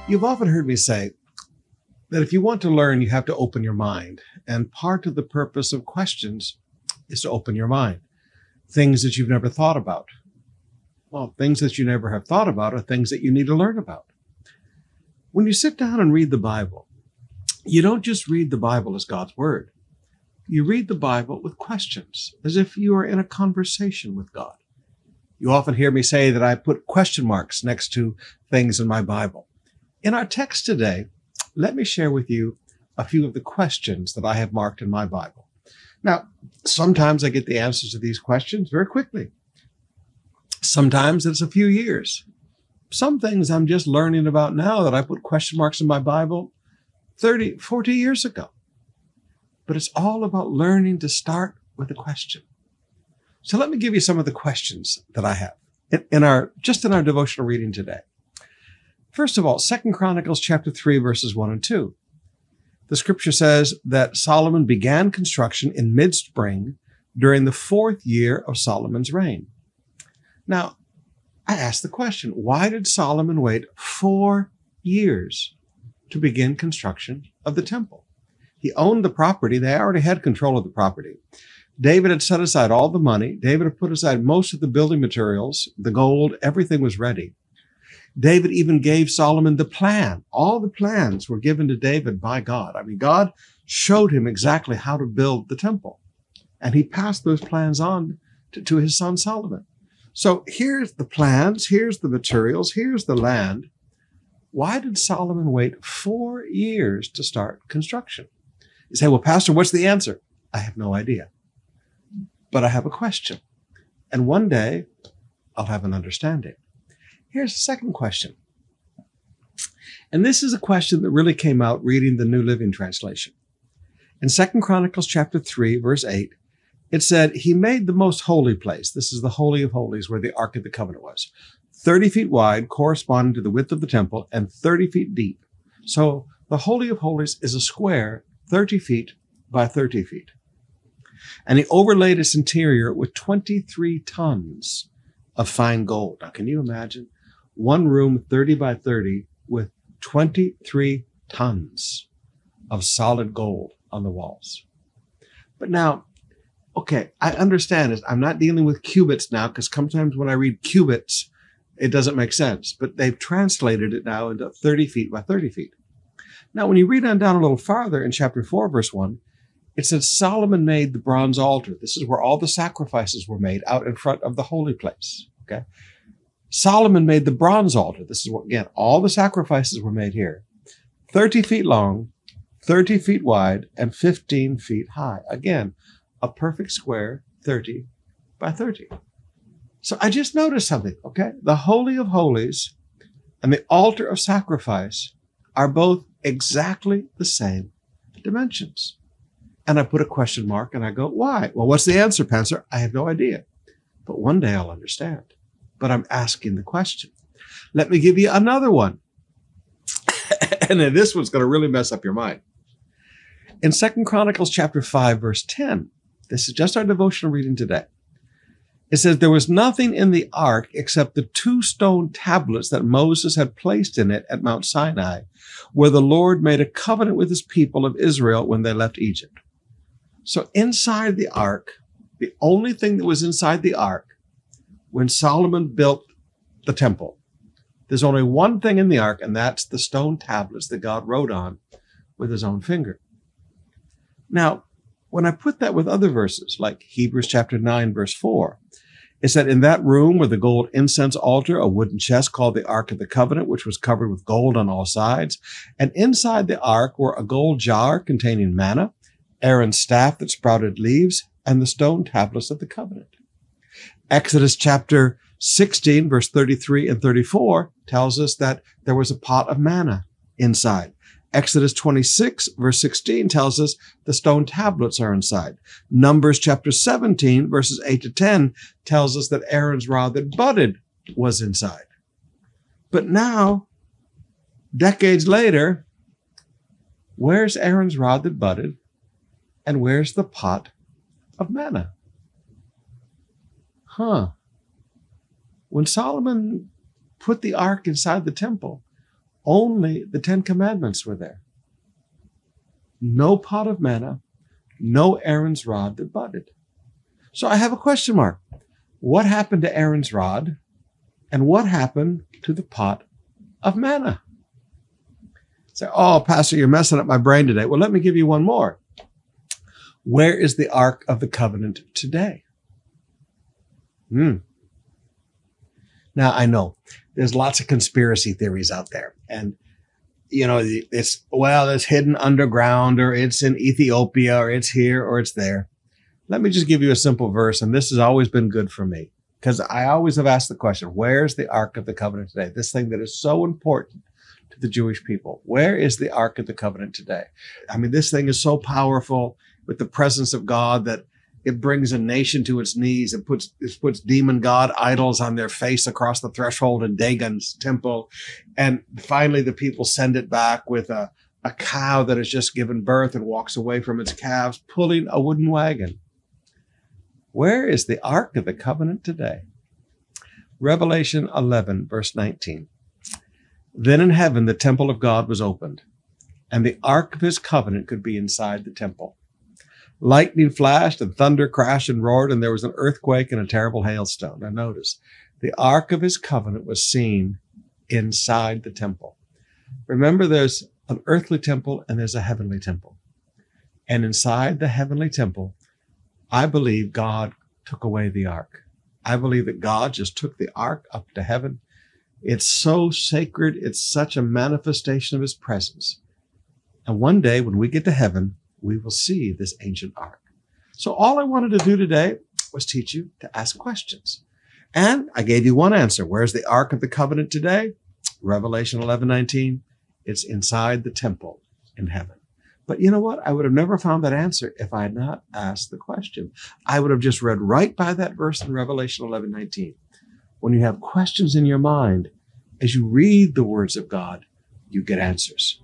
You've often heard me say that if you want to learn, you have to open your mind. And part of the purpose of questions is to open your mind. Things that you've never thought about. Well, things that you never have thought about are things that you need to learn about. When you sit down and read the Bible, you don't just read the Bible as God's word. You read the Bible with questions, as if you are in a conversation with God. You often hear me say that I put question marks next to things in my Bible. In our text today, let me share with you a few of the questions that I have marked in my Bible. Now, sometimes I get the answers to these questions very quickly. Sometimes it's a few years. Some things I'm just learning about now that I put question marks in my Bible 30, 40 years ago. But it's all about learning to start with a question. So let me give you some of the questions that I have in our devotional reading today. First of all, 2 Chronicles chapter 3, verses 1 and 2. The scripture says that Solomon began construction in midspring during the 4th year of Solomon's reign. Now, I ask the question, why did Solomon wait 4 years to begin construction of the temple? He owned the property. They already had control of the property. David had set aside all the money. David had put aside most of the building materials, the gold, everything was ready. David even gave Solomon the plan. All the plans were given to David by God. I mean, God showed him exactly how to build the temple. And he passed those plans on to his son Solomon. So here's the plans, here's the materials, here's the land. Why did Solomon wait 4 years to start construction? You say, well, Pastor, what's the answer? I have no idea. But I have a question. And one day I'll have an understanding. Here's the second question. And this is a question that really came out reading the New Living Translation. In 2 Chronicles chapter 3, verse 8, it said, he made the most holy place. This is the Holy of Holies where the Ark of the Covenant was. 30 feet wide, corresponding to the width of the temple, and 30 feet deep. So the Holy of Holies is a square 30 feet by 30 feet. And he overlaid its interior with 23 tons of fine gold. Now, can you imagine? One room 30 by 30 with 23 tons of solid gold on the walls. But now, okay, I understand this. I'm not dealing with cubits now because sometimes when I read cubits, it doesn't make sense. But they've translated it now into 30 feet by 30 feet. Now, when you read on down a little farther in chapter 4, verse 1, it says Solomon made the bronze altar. This is where all the sacrifices were made out in front of the holy place. Okay. Solomon made the bronze altar. This is what, again, all the sacrifices were made here. 30 feet long, 30 feet wide, and 15 feet high. Again, a perfect square, 30 by 30. So I just noticed something, okay? The Holy of Holies and the altar of sacrifice are both exactly the same dimensions. And I put a question mark and I go, why? Well, what's the answer, Pastor? I have no idea. But one day I'll understand. But I'm asking the question. Let me give you another one. And then this one's going to really mess up your mind. In 2 Chronicles chapter 5, verse 10, this is just our devotional reading today. It says, there was nothing in the ark except the 2 stone tablets that Moses had placed in it at Mount Sinai, where the Lord made a covenant with his people of Israel when they left Egypt. So inside the ark, the only thing that was inside the ark when Solomon built the temple, there's only one thing in the ark, and that's the stone tablets that God wrote on with his own finger. Now, when I put that with other verses, like Hebrews chapter 9, verse 4, it said, in that room were the gold incense altar, a wooden chest called the Ark of the Covenant, which was covered with gold on all sides. And inside the ark were a gold jar containing manna, Aaron's staff that sprouted leaves, and the stone tablets of the covenant. Exodus chapter 16, verse 33 and 34 tells us that there was a pot of manna inside. Exodus 26, verse 16 tells us the stone tablets are inside. Numbers chapter 17, verses 8 to 10 tells us that Aaron's rod that budded was inside. But now, decades later, where's Aaron's rod that budded? And where's the pot of manna? When Solomon put the ark inside the temple, Only the 10 Commandments were there. No pot of manna, no Aaron's rod that budded. So I have a question mark. What happened to Aaron's rod? And what happened to the pot of manna? Say, oh, Pastor, you're messing up my brain today. Well, let me give you one more. Where is the Ark of the Covenant today? Now, I know there's lots of conspiracy theories out there. And, it's hidden underground, or it's in Ethiopia, or it's here, or it's there. Let me just give you a simple verse. And this has always been good for me, because I always have asked the question, where's the Ark of the Covenant today? This thing that is so important to the Jewish people. Where is the Ark of the Covenant today? I mean, this thing is so powerful with the presence of God that it brings a nation to its knees. It puts demon god idols on their face across the threshold in Dagon's temple. And finally, the people send it back with a cow that has just given birth and walks away from its calves, pulling a wooden wagon. Where is the Ark of the Covenant today? Revelation 11, verse 19. Then in heaven, the temple of God was opened, and the Ark of his covenant could be inside the temple. Lightning flashed and thunder crashed and roared, and there was an earthquake and a terrible hailstone. Now notice, the Ark of his covenant was seen inside the temple. Remember, there's an earthly temple and there's a heavenly temple. And inside the heavenly temple, I believe God took away the Ark. I believe that God just took the Ark up to heaven. It's so sacred. It's such a manifestation of his presence. And one day when we get to heaven, we will see this ancient Ark. So all I wanted to do today was teach you to ask questions. And I gave you one answer. Where's the Ark of the Covenant today? Revelation 11:19. It's inside the temple in heaven. But you know what? I would have never found that answer if I had not asked the question. I would have just read right by that verse in Revelation 11:19. When you have questions in your mind, as you read the words of God, you get answers.